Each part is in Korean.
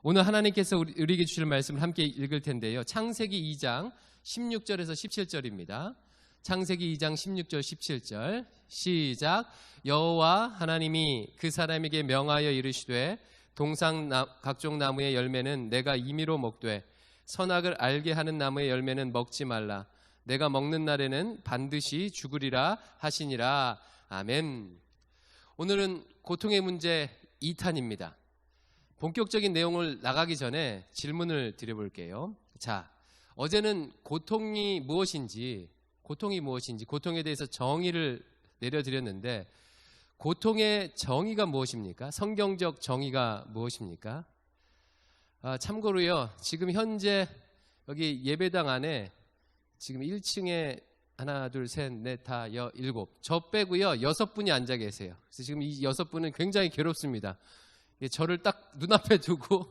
오늘 하나님께서 우리에게 주실 말씀을 함께 읽을 텐데요. 창세기 2장 16절에서 17절입니다. 창세기 2장 16절 17절 시작. 여호와 하나님이 그 사람에게 명하여 이르시되 동상 각종 나무의 열매는 내가 임의로 먹되 선악을 알게 하는 나무의 열매는 먹지 말라. 내가 먹는 날에는 반드시 죽으리라 하시니라. 아멘. 오늘은 고통의 문제 2탄입니다. 본격적인 내용을 나가기 전에 질문을 드려볼게요. 자, 어제는 고통이 무엇인지, 고통에 대해서 정의를 내려드렸는데, 고통의 정의가 무엇입니까? 성경적 정의가 무엇입니까? 참고로요, 지금 현재 여기 예배당 안에 지금 1층에 하나, 둘, 셋, 넷, 다, 일곱, 저 빼고요 6분이 앉아 계세요. 그래서 지금 이 6분은 굉장히 괴롭습니다. 저를 딱 눈앞에 두고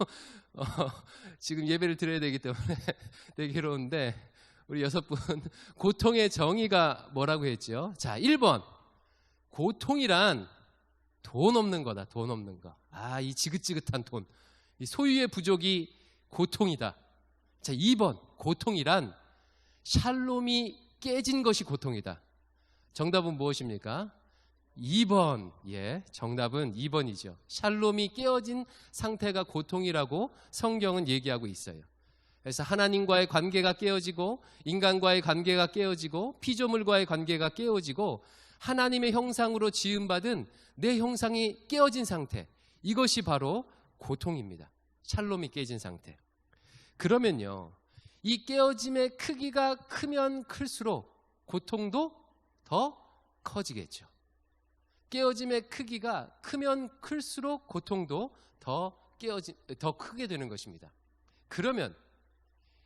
지금 예배를 드려야 되기 때문에 되게 괴로운데, 우리 6분 고통의 정의가 뭐라고 했죠? 자, 1번, 고통이란 돈 없는 거다. 돈 없는 거. 이 지긋지긋한 돈, 이 소유의 부족이 고통이다. 자, 2번, 고통이란 샬롬이 깨진 것이 고통이다. 정답은 무엇입니까? 2번. 정답은 2번이죠. 샬롬이 깨어진 상태가 고통이라고 성경은 얘기하고 있어요. 그래서 하나님과의 관계가 깨어지고, 인간과의 관계가 깨어지고, 피조물과의 관계가 깨어지고, 하나님의 형상으로 지음받은 내 형상이 깨어진 상태, 이것이 바로 고통입니다. 샬롬이 깨진 상태. 그러면요, 이 깨어짐의 크기가 크면 클수록 고통도 더 커지겠죠. 깨어짐의 크기가 크면 클수록 고통도 더 크게 되는 것입니다. 그러면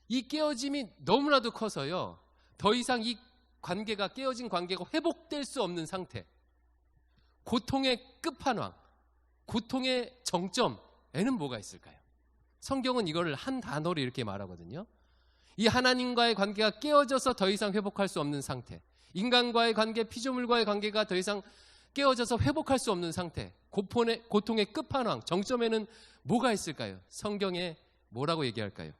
이 깨어짐이 너무나도 커서요, 더 이상 이 관계가, 깨어진 관계가 회복될 수 없는 상태, 고통의 끝판왕, 고통의 정점에는 뭐가 있을까요? 성경은 이걸 한 단어로 이렇게 말하거든요. 이 하나님과의 관계가 깨어져서 더 이상 회복할 수 없는 상태, 인간과의 관계, 피조물과의 관계가 더 이상 깨어져서 회복할 수 없는 상태, 고통의 끝판왕, 정점에는 뭐가 있을까요? 성경에 뭐라고 얘기할까요?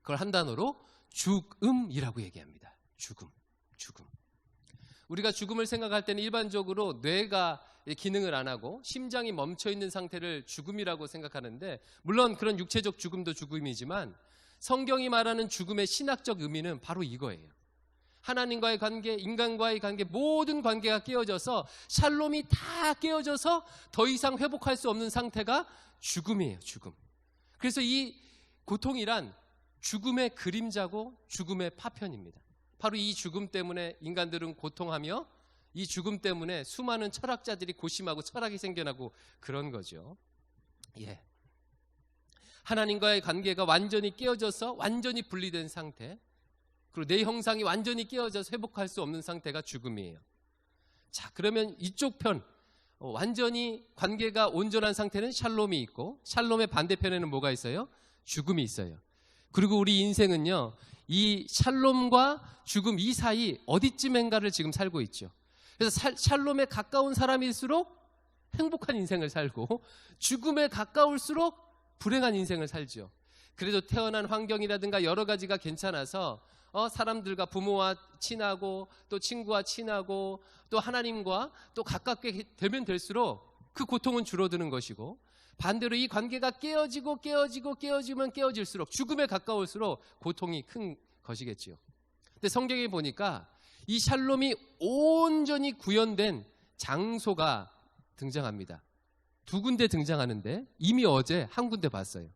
그걸 한 단어로 죽음이라고 얘기합니다. 죽음. 우리가 죽음을 생각할 때는 일반적으로 뇌가 기능을 안 하고 심장이 멈춰있는 상태를 죽음이라고 생각하는데, 물론 그런 육체적 죽음도 죽음이지만 성경이 말하는 죽음의 신학적 의미는 바로 이거예요. 하나님과의 관계, 인간과의 관계, 모든 관계가 깨어져서, 샬롬이 다 깨어져서 더 이상 회복할 수 없는 상태가 죽음이에요. 죽음. 그래서 이 고통이란 죽음의 그림자고 죽음의 파편입니다. 바로 이 죽음 때문에 인간들은 고통하며, 이 죽음 때문에 수많은 철학자들이 고심하고 철학이 생겨나고 그런 거죠. 하나님과의 관계가 완전히 깨어져서 완전히 분리된 상태, 그리고 내 형상이 완전히 깨어져서 회복할 수 없는 상태가 죽음이에요. 자, 그러면 이쪽 편, 완전히 관계가 온전한 상태는 샬롬이 있고, 샬롬의 반대편에는 뭐가 있어요? 죽음이 있어요. 그리고 우리 인생은요, 이 샬롬과 죽음 이 사이 어디쯤인가를 지금 살고 있죠. 그래서 샬롬에 가까운 사람일수록 행복한 인생을 살고, 죽음에 가까울수록 불행한 인생을 살죠. 그래도 태어난 환경이라든가 여러 가지가 괜찮아서 사람들과, 부모와 친하고, 또 친구와 친하고, 또 하나님과 또 가깝게 되면 될수록 그 고통은 줄어드는 것이고, 반대로 이 관계가 깨어지면 깨어질수록, 죽음에 가까울수록 고통이 큰 것이겠지요. 근데 성경에 보니까 이 샬롬이 온전히 구현된 장소가 등장합니다. 2군데 등장하는데, 이미 어제 한 군데 봤어요.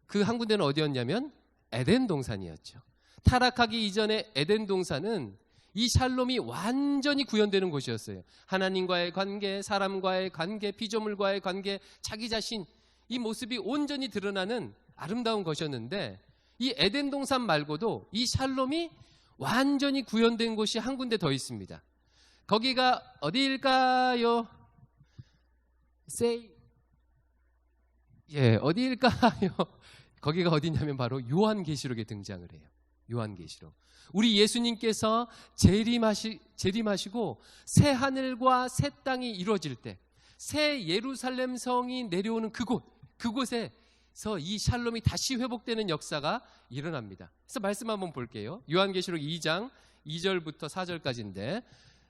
그 한 군데는 어디였냐면 에덴 동산이었죠. 타락하기 이전에 에덴 동산은 이 샬롬이 완전히 구현되는 곳이었어요. 하나님과의 관계, 사람과의 관계, 피조물과의 관계, 자기 자신, 이 모습이 온전히 드러나는 아름다운 것이었는데, 이 에덴 동산 말고도 이 샬롬이 완전히 구현된 곳이 한 군데 더 있습니다. 거기가 어디일까요? 어디일까요? 거기가 어디냐면 바로 요한계시록에 등장을 해요. 요한계시록. 우리 예수님께서 재림하시고 새 하늘과 새 땅이 이루어질 때, 새 예루살렘 성이 내려오는 그곳에서 이 샬롬이 다시 회복되는 역사가 일어납니다. 그래서 말씀 한번 볼게요. 요한계시록 2장 2절부터 4절까지인데,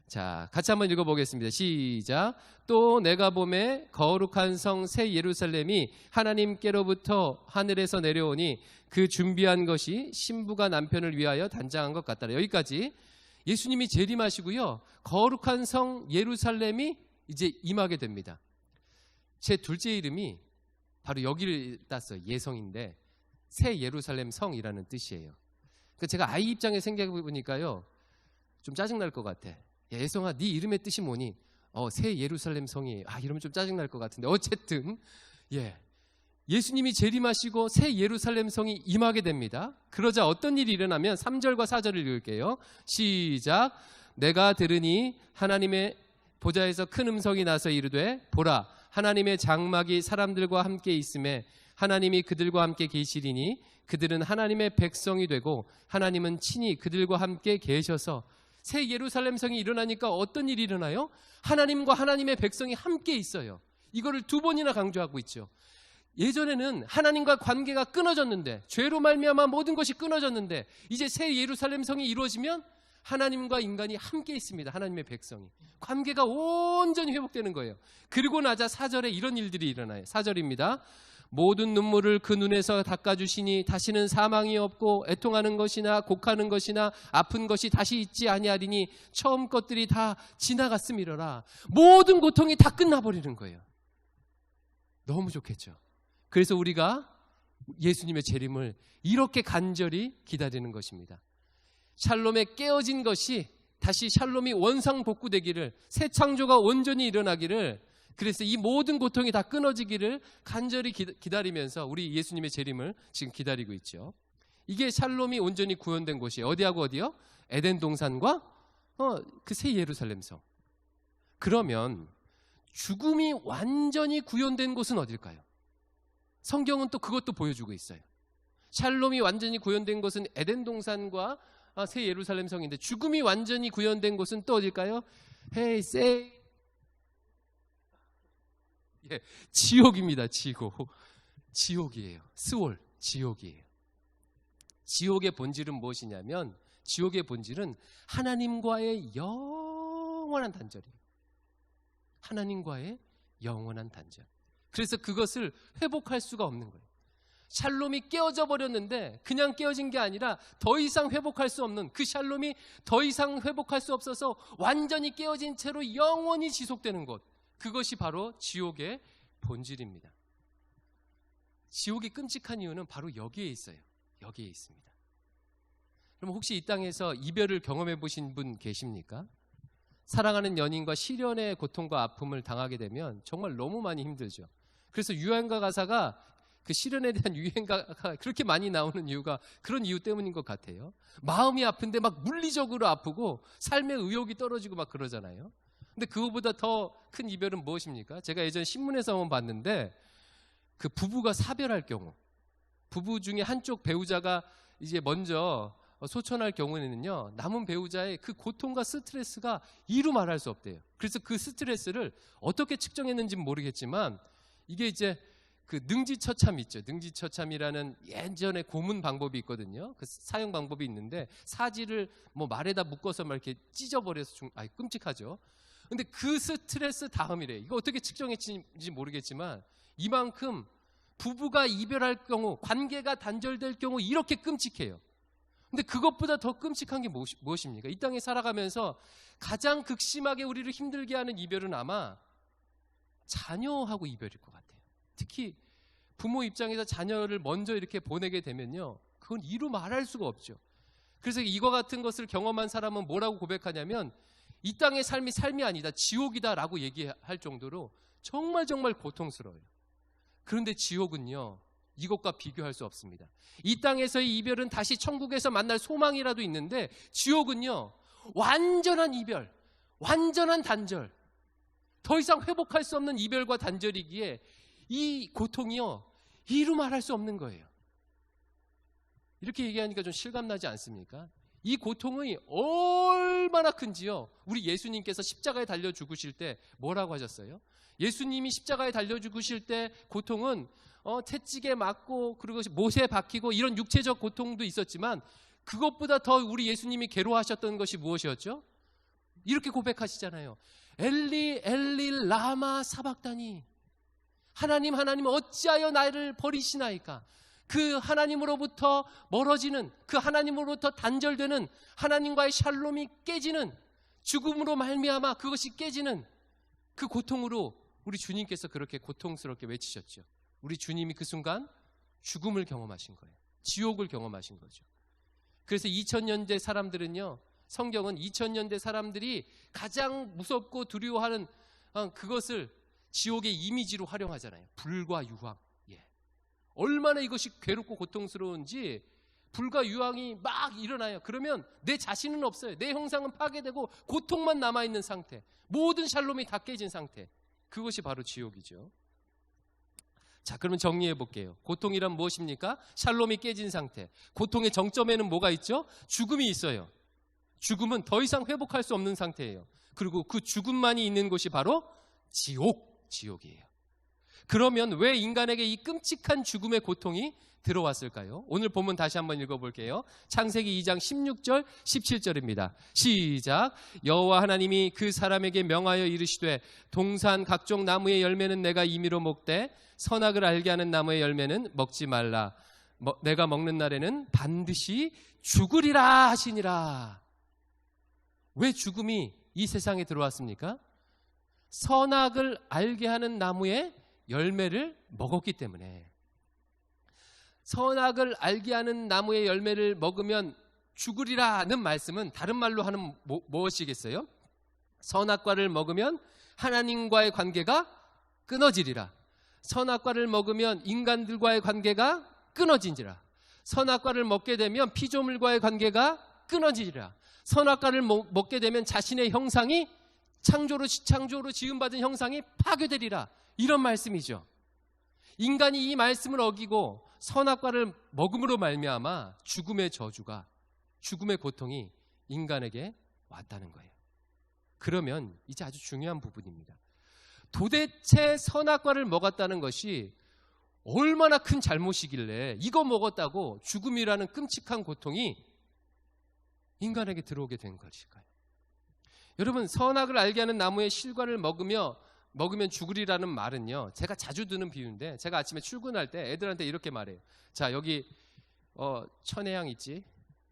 자, 같이 한번 읽어보겠습니다. 시작. 또 내가 보매 거룩한 성 새 예루살렘이 하나님께로부터 하늘에서 내려오니 그 준비한 것이 신부가 남편을 위하여 단장한 것 같더라. 여기까지 예수님이 재림하시고요, 거룩한 성 예루살렘이 이제 임하게 됩니다. 제 둘째 이름이 바로 여기를 땄어요. 예성인데 새 예루살렘 성이라는 뜻이에요. 그러니까 제가 아이 입장에 생각해 보니까요, 좀 짜증날 것 같아. 야, 예성아, 네 이름의 뜻이 뭐니? 새 예루살렘 성이에요. 이러면 좀 짜증날 것 같은데, 어쨌든 예수님이 재림하시고 새 예루살렘 성이 임하게 됩니다. 그러자 어떤 일이 일어나면 3절과 4절을 읽을게요. 시작. 내가 들으니 하나님의 보좌에서 큰 음성이 나서 이르되, 보라, 하나님의 장막이 사람들과 함께 있음에 하나님이 그들과 함께 계시리니 그들은 하나님의 백성이 되고 하나님은 친히 그들과 함께 계셔서. 새 예루살렘 성이 일어나니까 어떤 일이 일어나요? 하나님과 하나님의 백성이 함께 있어요. 이거를 두 번이나 강조하고 있죠. 예전에는 하나님과 관계가 끊어졌는데, 죄로 말미암아 모든 것이 끊어졌는데, 이제 새 예루살렘 성이 이루어지면 하나님과 인간이 함께 있습니다. 하나님의 백성이. 관계가 온전히 회복되는 거예요. 그리고 나자 4절에 이런 일들이 일어나요. 4절입니다. 모든 눈물을 그 눈에서 닦아주시니 다시는 사망이 없고 애통하는 것이나 곡하는 것이나 아픈 것이 다시 있지 아니하리니 처음 것들이 다 지나갔음이로라. 모든 고통이 다 끝나버리는 거예요. 너무 좋겠죠. 그래서 우리가 예수님의 재림을 이렇게 간절히 기다리는 것입니다. 샬롬에 깨어진 것이 다시 샬롬이 원상복구되기를, 새 창조가 온전히 일어나기를, 그래서 이 모든 고통이 다 끊어지기를 간절히 기다리면서 우리 예수님의 재림을 지금 기다리고 있죠. 이게 샬롬이 온전히 구현된 곳이에요. 어디하고 어디요? 에덴 동산과 그 새 예루살렘 성. 그러면 죽음이 완전히 구현된 곳은 어딜까요? 성경은 또 그것도 보여주고 있어요. 샬롬이 완전히 구현된 곳은 에덴 동산과 새 예루살렘 성인데, 죽음이 완전히 구현된 곳은 또 어딜까요? 지옥입니다. 지옥이에요. 스올, 지옥이에요. 지옥의 본질은 무엇이냐면, 지옥의 본질은 하나님과의 영원한 단절이에요. 하나님과의 영원한 단절. 그래서 그것을 회복할 수가 없는 거예요. 샬롬이 깨어져 버렸는데 그냥 깨어진 게 아니라 더 이상 회복할 수 없는, 그 샬롬이 더 이상 회복할 수 없어서 완전히 깨어진 채로 영원히 지속되는 것, 그것이 바로 지옥의 본질입니다. 지옥이 끔찍한 이유는 바로 여기에 있어요. 여기에 있습니다. 그럼 혹시 이 땅에서 이별을 경험해 보신 분 계십니까? 사랑하는 연인과 시련의 고통과 아픔을 당하게 되면 정말 너무 많이 힘들죠. 그래서 유행가 가사가, 그 시련에 대한 유행가가 그렇게 많이 나오는 이유가 그런 이유 때문인 것 같아요. 마음이 아픈데 막 물리적으로 아프고 삶의 의욕이 떨어지고 막 그러잖아요. 근데 그거보다 더 큰 이별은 무엇입니까? 제가 예전 신문에서 한번 봤는데, 그 부부가 사별할 경우, 부부 중에 한쪽 배우자가 이제 먼저 소천할 경우에는요, 남은 배우자의 그 고통과 스트레스가 이루 말할 수 없대요. 그래서 그 스트레스를 어떻게 측정했는지는 모르겠지만, 이게 이제 그 능지처참 있죠. 능지처참이라는 예전에 고문 방법이 있거든요. 그 사용 방법이 있는데, 사지를 뭐 말에다 묶어서 막 이렇게 찢어버려서 끔찍하죠. 근데 그 스트레스 다음이래. 이거 어떻게 측정했는지 모르겠지만, 이만큼 부부가 이별할 경우, 관계가 단절될 경우 이렇게 끔찍해요. 근데 그것보다 더 끔찍한 게 무엇입니까? 이 땅에 살아가면서 가장 극심하게 우리를 힘들게 하는 이별은 아마 자녀하고 이별일 것 같아요. 특히 부모 입장에서 자녀를 먼저 이렇게 보내게 되면요, 그건 이루 말할 수가 없죠. 그래서 이와 같은 것을 경험한 사람은 뭐라고 고백하냐면, 이 땅의 삶이 아니다, 지옥이다라고 얘기할 정도로 정말 고통스러워요. 그런데 지옥은요, 이것과 비교할 수 없습니다. 이 땅에서의 이별은 다시 천국에서 만날 소망이라도 있는데, 지옥은요, 완전한 이별, 완전한 단절, 더 이상 회복할 수 없는 이별과 단절이기에 이 고통이요, 이루 말할 수 없는 거예요. 이렇게 얘기하니까 좀 실감나지 않습니까? 이 고통이 얼마나 큰지요. 우리 예수님께서 십자가에 달려 죽으실 때 뭐라고 하셨어요? 예수님이 십자가에 달려 죽으실 때 고통은 채찍에 맞고 그리고 못에 박히고 이런 육체적 고통도 있었지만 그것보다 더 우리 예수님이 괴로워하셨던 것이 무엇이었죠? 이렇게 고백하시잖아요. 엘리 엘리 라마 사박다니, 하나님 하나님 어찌하여 나를 버리시나이까. 그 하나님으로부터 멀어지는, 그 하나님으로부터 단절되는 하나님과의 샬롬이 깨지는, 죽음으로 말미암아 그것이 깨지는 그 고통으로 우리 주님께서 그렇게 고통스럽게 외치셨죠. 우리 주님이 그 순간 죽음을 경험하신 거예요. 지옥을 경험하신 거죠. 그래서 2000년대 사람들은요, 성경은 2000년대 사람들이 가장 무섭고 두려워하는 그것을 지옥의 이미지로 활용하잖아요. 불과 유황. 얼마나 이것이 괴롭고 고통스러운지 불과 유황이 막 일어나요. 그러면 내 자신은 없어요. 내 형상은 파괴되고 고통만 남아있는 상태, 모든 샬롬이 다 깨진 상태, 그것이 바로 지옥이죠. 자, 그러면 정리해 볼게요. 고통이란 무엇입니까? 샬롬이 깨진 상태. 고통의 정점에는 뭐가 있죠? 죽음이 있어요. 죽음은 더 이상 회복할 수 없는 상태예요. 그리고 그 죽음만이 있는 곳이 바로 지옥이에요. 그러면 왜 인간에게 이 끔찍한 죽음의 고통이 들어왔을까요? 오늘 본문 다시 한번 읽어볼게요. 창세기 2장 16절 17절입니다. 시작. 여호와 하나님이 그 사람에게 명하여 이르시되 동산 각종 나무의 열매는 내가 임의로 먹되 선악을 알게 하는 나무의 열매는 먹지 말라. 내가 먹는 날에는 반드시 죽으리라 하시니라. 왜 죽음이 이 세상에 들어왔습니까? 선악을 알게 하는 나무의 열매를 먹었기 때문에. 선악을 알게 하는 나무의 열매를 먹으면 죽으리라는 말씀은 다른 말로 하는 무엇이겠어요? 선악과를 먹으면 하나님과의 관계가 끊어지리라. 선악과를 먹으면 인간들과의 관계가 끊어지리라. 선악과를 먹게 되면 피조물과의 관계가 끊어지리라. 선악과를 먹게 되면 자신의 형상이 창조로 지음받은 형상이 파괴되리라. 이런 말씀이죠. 인간이 이 말씀을 어기고 선악과를 먹음으로 말미암아 죽음의 저주가, 죽음의 고통이 인간에게 왔다는 거예요. 그러면 이제 아주 중요한 부분입니다. 도대체 선악과를 먹었다는 것이 얼마나 큰 잘못이길래 이거 먹었다고 죽음이라는 끔찍한 고통이 인간에게 들어오게 된 것일까요? 여러분, 선악을 알게 하는 나무의 실과를 먹으면 죽으리라는 말은요, 제가 자주 드는 비유인데, 제가 아침에 출근할 때 애들한테 이렇게 말해요. 자, 여기 천혜향 있지?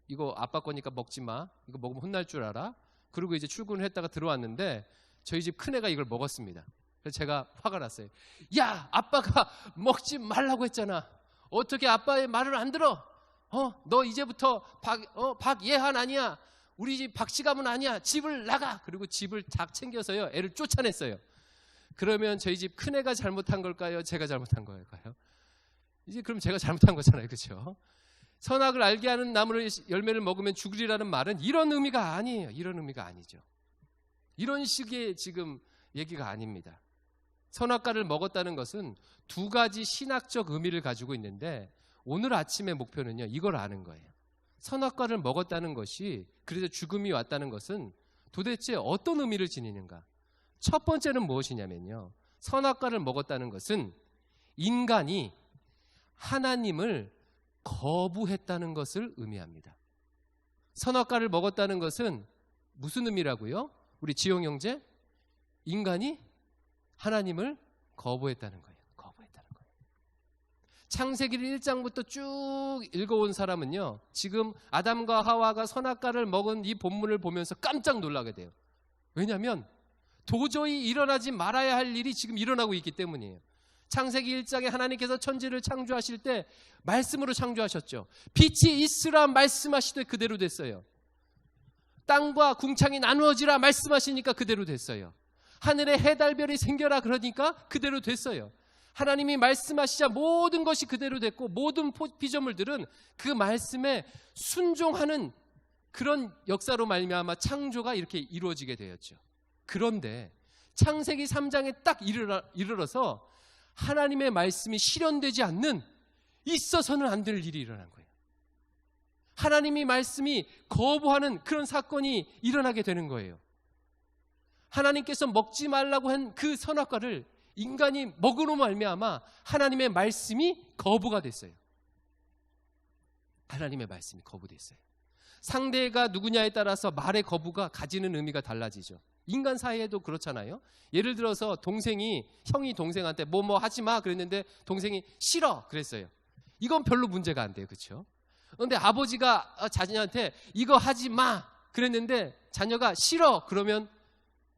이거 아빠 거니까 먹지 마. 이거 먹으면 혼날 줄 알아. 그리고 이제 출근을 했다가 들어왔는데 저희 집 큰애가 이걸 먹었습니다. 그래서 제가 화가 났어요. 야, 아빠가 먹지 말라고 했잖아. 어떻게 아빠의 말을 안 들어? 너 이제부터 박예한 아니야. 우리 집 박씨가문 아니야. 집을 나가. 그리고 집을 딱 챙겨서요, 애를 쫓아냈어요. 그러면 저희 집 큰애가 잘못한 걸까요? 제가 잘못한 걸까요? 이제 그럼 제가 잘못한 거잖아요. 그렇죠? 선악을 알게 하는 나무의 열매를 먹으면 죽으리라는 말은 이런 의미가 아니에요. 이런 의미가 아니죠. 이런 식의 지금 얘기가 아닙니다. 선악과를 먹었다는 것은 두 가지 신학적 의미를 가지고 있는데, 오늘 아침의 목표는요, 이걸 아는 거예요. 선악과를 먹었다는 것이, 그래서 죽음이 왔다는 것은 도대체 어떤 의미를 지니는가? 첫 번째는 무엇이냐면요, 선악과를 먹었다는 것은 인간이 하나님을 거부했다는 것을 의미합니다. 선악과를 먹었다는 것은 무슨 의미라고요? 우리 지용 형제, 인간이 하나님을 거부했다는 거예요. 거부했다는 거예요. 창세기를 1장부터 쭉 읽어온 사람은요, 지금 아담과 하와가 선악과를 먹은 이 본문을 보면서 깜짝 놀라게 돼요. 왜냐하면 도저히 일어나지 말아야 할 일이 지금 일어나고 있기 때문이에요. 창세기 1장에 하나님께서 천지를 창조하실 때 말씀으로 창조하셨죠. 빛이 있으라 말씀하시되 그대로 됐어요. 땅과 궁창이 나누어지라 말씀하시니까 그대로 됐어요. 하늘에 해달별이 생겨라 그러니까 그대로 됐어요. 하나님이 말씀하시자 모든 것이 그대로 됐고, 모든 피조물들은 그 말씀에 순종하는 그런 역사로 말미암아 창조가 이렇게 이루어지게 되었죠. 그런데 창세기 3장에 딱 이르러서 하나님의 말씀이 실현되지 않는, 있어서는 안 될 일이 일어난 거예요. 하나님이 말씀이 거부하는 그런 사건이 일어나게 되는 거예요. 하나님께서 먹지 말라고 한 그 선악과를 인간이 먹으로 말미암아 하나님의 말씀이 거부가 됐어요. 하나님의 말씀이 거부됐어요. 상대가 누구냐에 따라서 말의 거부가 가지는 의미가 달라지죠. 인간 사이에도 그렇잖아요. 예를 들어서 형이 동생한테 뭐 하지 마 그랬는데 동생이 싫어 그랬어요. 이건 별로 문제가 안 돼요. 그렇죠? 그런데 아버지가 자녀한테 이거 하지 마 그랬는데 자녀가 싫어 그러면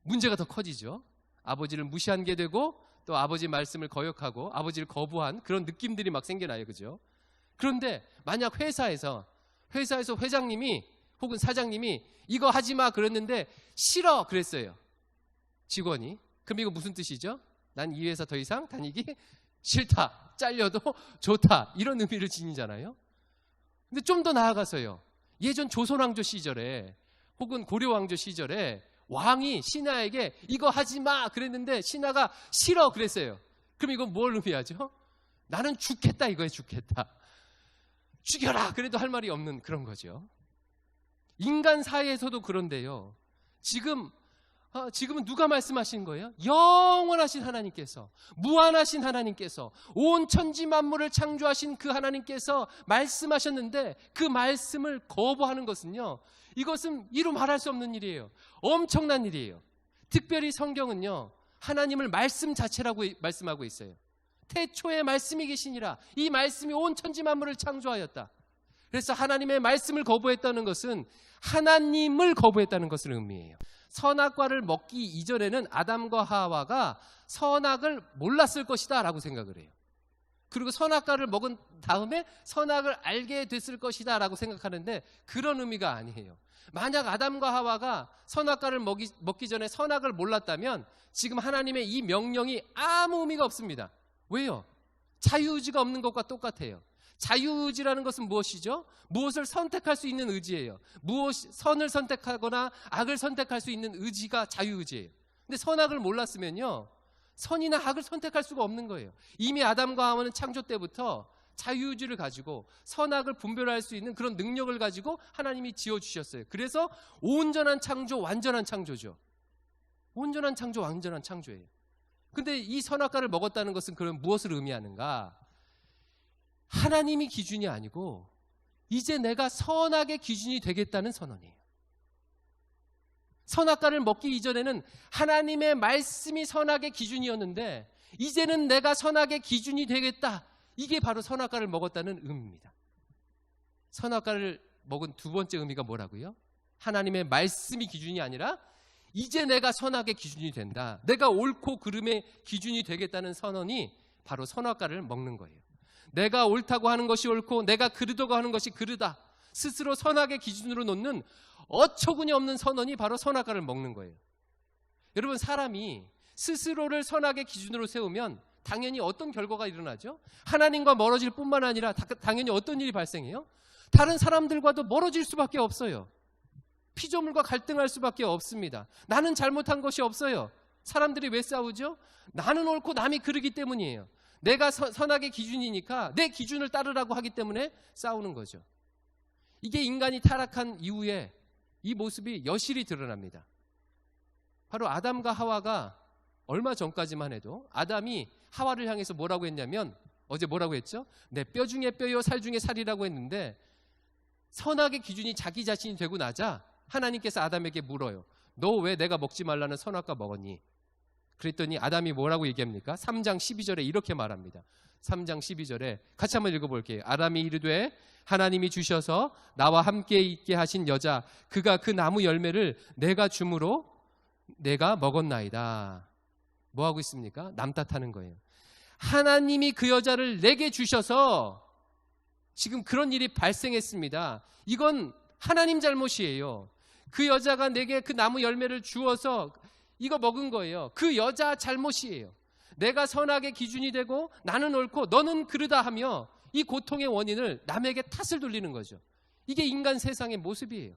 문제가 더 커지죠. 아버지를 무시한 게 되고 또 아버지 말씀을 거역하고 아버지를 거부한 그런 느낌들이 막 생겨나요. 그죠? 그런데 만약 회사에서 회장님이 혹은 사장님이 이거 하지 마 그랬는데 싫어 그랬어요. 직원이. 그럼 이거 무슨 뜻이죠? 난 이 회사 더 이상 다니기 싫다. 잘려도 좋다. 이런 의미를 지니잖아요. 근데 좀 더 나아가서요. 예전 조선왕조 시절에 혹은 고려왕조 시절에 왕이 신하에게 이거 하지 마 그랬는데 신하가 싫어 그랬어요. 그럼 이건 뭘 의미하죠? 나는 죽겠다 이거예요. 죽겠다. 죽여라 그래도 할 말이 없는 그런 거죠. 인간 사이에서도 그런데요. 지금은 누가 말씀하신 거예요? 영원하신 하나님께서, 무한하신 하나님께서, 온 천지 만물을 창조하신 그 하나님께서 말씀하셨는데 그 말씀을 거부하는 것은요, 이것은 이루 말할 수 없는 일이에요. 엄청난 일이에요. 특별히 성경은요, 하나님을 말씀 자체라고 말씀하고 있어요. 태초에 말씀이 계시니라. 이 말씀이 온 천지 만물을 창조하였다. 그래서 하나님의 말씀을 거부했다는 것은 하나님을 거부했다는 것을 의미해요. 선악과를 먹기 이전에는 아담과 하와가 선악을 몰랐을 것이다 라고 생각을 해요. 그리고 선악과를 먹은 다음에 선악을 알게 됐을 것이다 라고 생각하는데 그런 의미가 아니에요. 만약 아담과 하와가 선악과를 먹기 전에 선악을 몰랐다면 지금 하나님의 이 명령이 아무 의미가 없습니다. 왜요? 자유의지가 없는 것과 똑같아요. 자유의지라는 것은 무엇이죠? 무엇을 선택할 수 있는 의지예요. 선을 선택하거나 악을 선택할 수 있는 의지가 자유의지예요. 근데 선악을 몰랐으면요, 선이나 악을 선택할 수가 없는 거예요. 이미 아담과 하와는 창조 때부터 자유의지를 가지고 선악을 분별할 수 있는 그런 능력을 가지고 하나님이 지어주셨어요. 그래서 온전한 창조, 완전한 창조죠. 온전한 창조, 완전한 창조예요. 근데 이 선악과를 먹었다는 것은 그럼 무엇을 의미하는가? 하나님이 기준이 아니고 이제 내가 선악의 기준이 되겠다는 선언이에요. 선악과를 먹기 이전에는 하나님의 말씀이 선악의 기준이었는데 이제는 내가 선악의 기준이 되겠다. 이게 바로 선악과를 먹었다는 의미입니다. 선악과를 먹은 두 번째 의미가 뭐라고요? 하나님의 말씀이 기준이 아니라 이제 내가 선악의 기준이 된다. 내가 옳고 그름의 기준이 되겠다는 선언이 바로 선악과를 먹는 거예요. 내가 옳다고 하는 것이 옳고 내가 그르다고 하는 것이 그르다. 스스로 선악의 기준으로 놓는 어처구니 없는 선언이 바로 선악과를 먹는 거예요. 여러분, 사람이 스스로를 선악의 기준으로 세우면 당연히 어떤 결과가 일어나죠? 하나님과 멀어질 뿐만 아니라 당연히 어떤 일이 발생해요? 다른 사람들과도 멀어질 수밖에 없어요. 피조물과 갈등할 수밖에 없습니다. 나는 잘못한 것이 없어요. 사람들이 왜 싸우죠? 나는 옳고 남이 그르기 때문이에요. 내가 선악의 기준이니까 내 기준을 따르라고 하기 때문에 싸우는 거죠. 이게 인간이 타락한 이후에 이 모습이 여실히 드러납니다. 바로 아담과 하와가 얼마 전까지만 해도 아담이 하와를 향해서 뭐라고 했냐면, 어제 뭐라고 했죠? 내 뼈 중에 뼈요 살 중에 살이라고 했는데, 선악의 기준이 자기 자신이 되고 나자 하나님께서 아담에게 물어요. 너 왜 내가 먹지 말라는 선악과 먹었니? 그랬더니 아담이 뭐라고 얘기합니까? 3장 12절에 이렇게 말합니다. 3장 12절에 같이 한번 읽어볼게요. 아담이 이르되 하나님이 주셔서 나와 함께 있게 하신 여자 그가 그 나무 열매를 내가 주므로 내가 먹었나이다. 뭐하고 있습니까? 남 탓하는 거예요. 하나님이 그 여자를 내게 주셔서 지금 그런 일이 발생했습니다. 이건 하나님 잘못이에요. 그 여자가 내게 그 나무 열매를 주어서 이거 먹은 거예요. 그 여자 잘못이에요. 내가 선악의 기준이 되고 나는 옳고 너는 그르다 하며 이 고통의 원인을 남에게 탓을 돌리는 거죠. 이게 인간 세상의 모습이에요.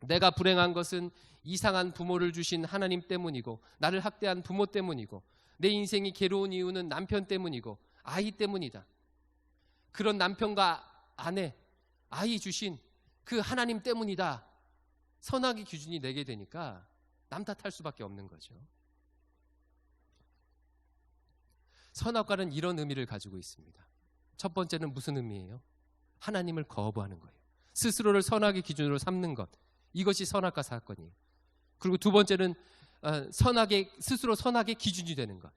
내가 불행한 것은 이상한 부모를 주신 하나님 때문이고 나를 학대한 부모 때문이고 내 인생이 괴로운 이유는 남편 때문이고 아이 때문이다. 그런 남편과 아내, 아이 주신 그 하나님 때문이다. 선악의 기준이 내게 되니까 남 탓할 수밖에 없는 거죠. 선악과는 이런 의미를 가지고 있습니다. 첫 번째는 무슨 의미예요? 하나님을 거부하는 거예요. 스스로를 선악의 기준으로 삼는 것. 이것이 선악과 사건이에요. 그리고 두 번째는 스스로 선악의 기준이 되는 것.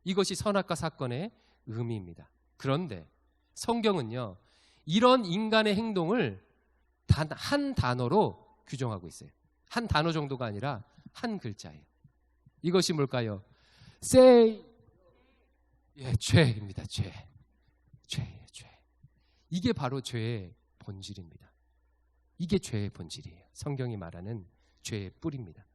이것이 선악과 사건의 의미입니다. 그런데 성경은요, 이런 인간의 행동을 단 한 단어로 규정하고 있어요. 한 단어 정도가 아니라 한 글자예요. 이것이 뭘까요? 죄입니다. 죄. 이게 바로 죄의 본질입니다. 이게 죄의 본질이에요. 성경이 말하는 죄의 뿌리입니다.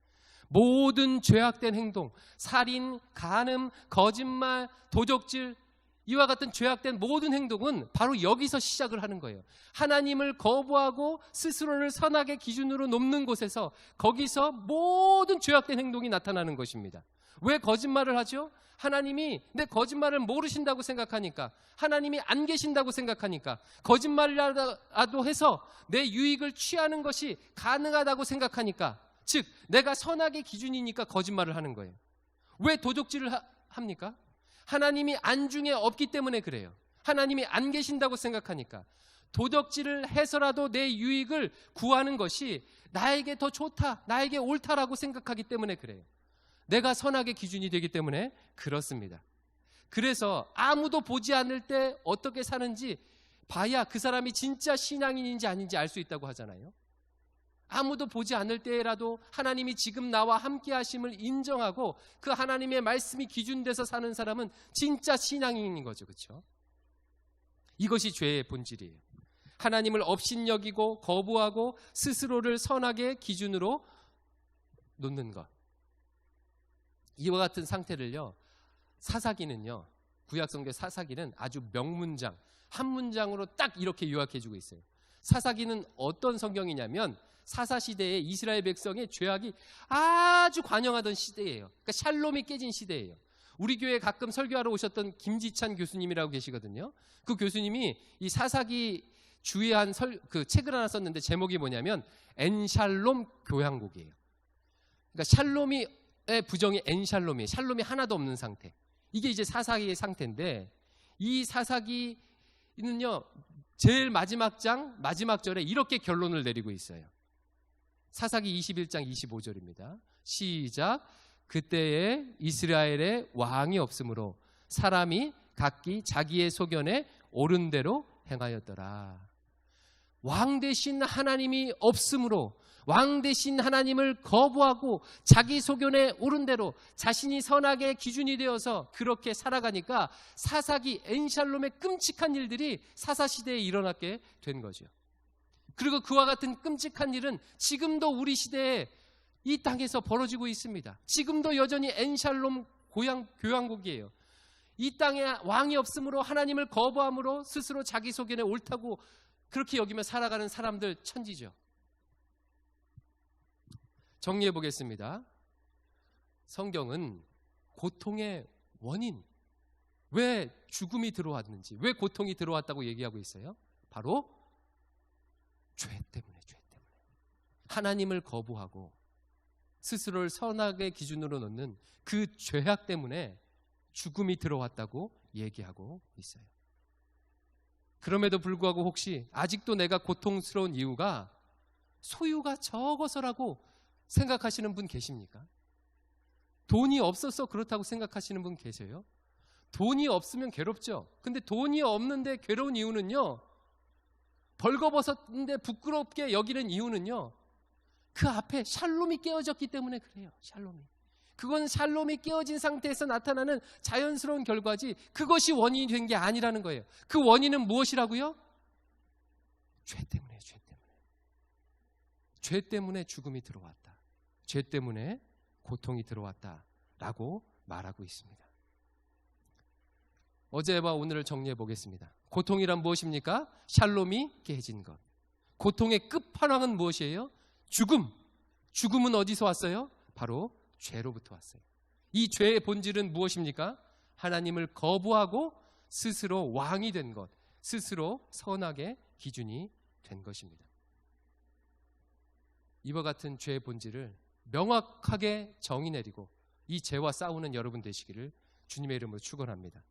모든 죄악된 행동, 살인, 간음, 거짓말, 도적질, 이와 같은 죄악된 모든 행동은 바로 여기서 시작을 하는 거예요. 하나님을 거부하고 스스로를 선악의 기준으로 놓는 곳에서, 거기서 모든 죄악된 행동이 나타나는 것입니다. 왜 거짓말을 하죠? 하나님이 내 거짓말을 모르신다고 생각하니까, 하나님이 안 계신다고 생각하니까, 거짓말이라도 해서 내 유익을 취하는 것이 가능하다고 생각하니까, 즉 내가 선악의 기준이니까 거짓말을 하는 거예요. 왜 도적질을 합니까? 하나님이 안중에 없기 때문에 그래요. 하나님이 안 계신다고 생각하니까. 도적질을 해서라도 내 유익을 구하는 것이 나에게 더 좋다, 나에게 옳다라고 생각하기 때문에 그래요. 내가 선악의 기준이 되기 때문에 그렇습니다. 그래서 아무도 보지 않을 때 어떻게 사는지 봐야 그 사람이 진짜 신앙인인지 아닌지 알 수 있다고 하잖아요. 아무도 보지 않을 때라도 하나님이 지금 나와 함께 하심을 인정하고 그 하나님의 말씀이 기준돼서 사는 사람은 진짜 신앙인인 거죠. 그렇죠? 이것이 죄의 본질이에요. 하나님을 업신여기고 거부하고 스스로를 선악의 기준으로 놓는 것. 이와 같은 상태를요, 사사기는요, 구약성경 사사기는 아주 명문장, 한 문장으로 딱 이렇게 요약해주고 있어요. 사사기는 어떤 성경이냐면 사사시대에 이스라엘 백성의 죄악이 아주 관영하던 시대예요. 그러니까 샬롬이 깨진 시대예요. 우리 교회에 가끔 설교하러 오셨던 김지찬 교수님이라고 계시거든요. 그 교수님이 이 사사기 주의한 그 책을 하나 썼는데 제목이 뭐냐면 엔샬롬 교향곡이에요. 그러니까 샬롬의 부정이 엔샬롬이에요. 샬롬이 하나도 없는 상태. 이게 이제 사사기의 상태인데, 이 사사기는요, 제일 마지막 장, 마지막 절에 이렇게 결론을 내리고 있어요. 사사기 21장 25절입니다. 시작. 그때에 이스라엘에 왕이 없으므로 사람이 각기 자기의 소견에 옳은 대로 행하였더라. 왕 대신 하나님이 없으므로, 왕 대신 하나님을 거부하고 자기 소견에 옳은 대로 자신이 선악의 기준이 되어서 그렇게 살아가니까 사사기 엔샬롬의 끔찍한 일들이 사사시대에 일어나게 된 거죠. 그리고 그와 같은 끔찍한 일은 지금도 우리 시대에 이 땅에서 벌어지고 있습니다. 지금도 여전히 엔샬롬 교향곡이에요. 이 땅에 왕이 없으므로 하나님을 거부함으로 스스로 자기 소견에 옳다고 그렇게 여기며 살아가는 사람들 천지죠. 정리해 보겠습니다. 성경은 고통의 원인, 왜 죽음이 들어왔는지, 왜 고통이 들어왔다고 얘기하고 있어요. 바로 죄 때문에. 하나님을 거부하고 스스로를 선악의 기준으로 놓는 그 죄악 때문에 죽음이 들어왔다고 얘기하고 있어요. 그럼에도 불구하고 혹시 아직도 내가 고통스러운 이유가 소유가 적어서라고 생각하시는 분 계십니까? 돈이 없어서 그렇다고 생각하시는 분 계세요? 돈이 없으면 괴롭죠. 근데 돈이 없는데 괴로운 이유는요, 벌거벗었는데 부끄럽게 여기는 이유는요, 그 앞에 샬롬이 깨어졌기 때문에 그래요. 샬롬이. 그건 샬롬이 깨어진 상태에서 나타나는 자연스러운 결과지 그것이 원인이 된 게 아니라는 거예요. 그 원인은 무엇이라고요? 죄 때문에. 죄 때문에 죽음이 들어왔다. 죄 때문에 고통이 들어왔다라고 말하고 있습니다. 어제와 오늘을 정리해 보겠습니다. 고통이란 무엇입니까? 샬롬이 깨진 것. 고통의 끝판왕은 무엇이에요? 죽음. 죽음은 어디서 왔어요? 바로 죄로부터 왔어요. 이 죄의 본질은 무엇입니까? 하나님을 거부하고 스스로 왕이 된 것, 스스로 선악의 기준이 된 것입니다. 이와 같은 죄의 본질을 명확하게 정의 내리고 이 죄와 싸우는 여러분 되시기를 주님의 이름으로 축원합니다.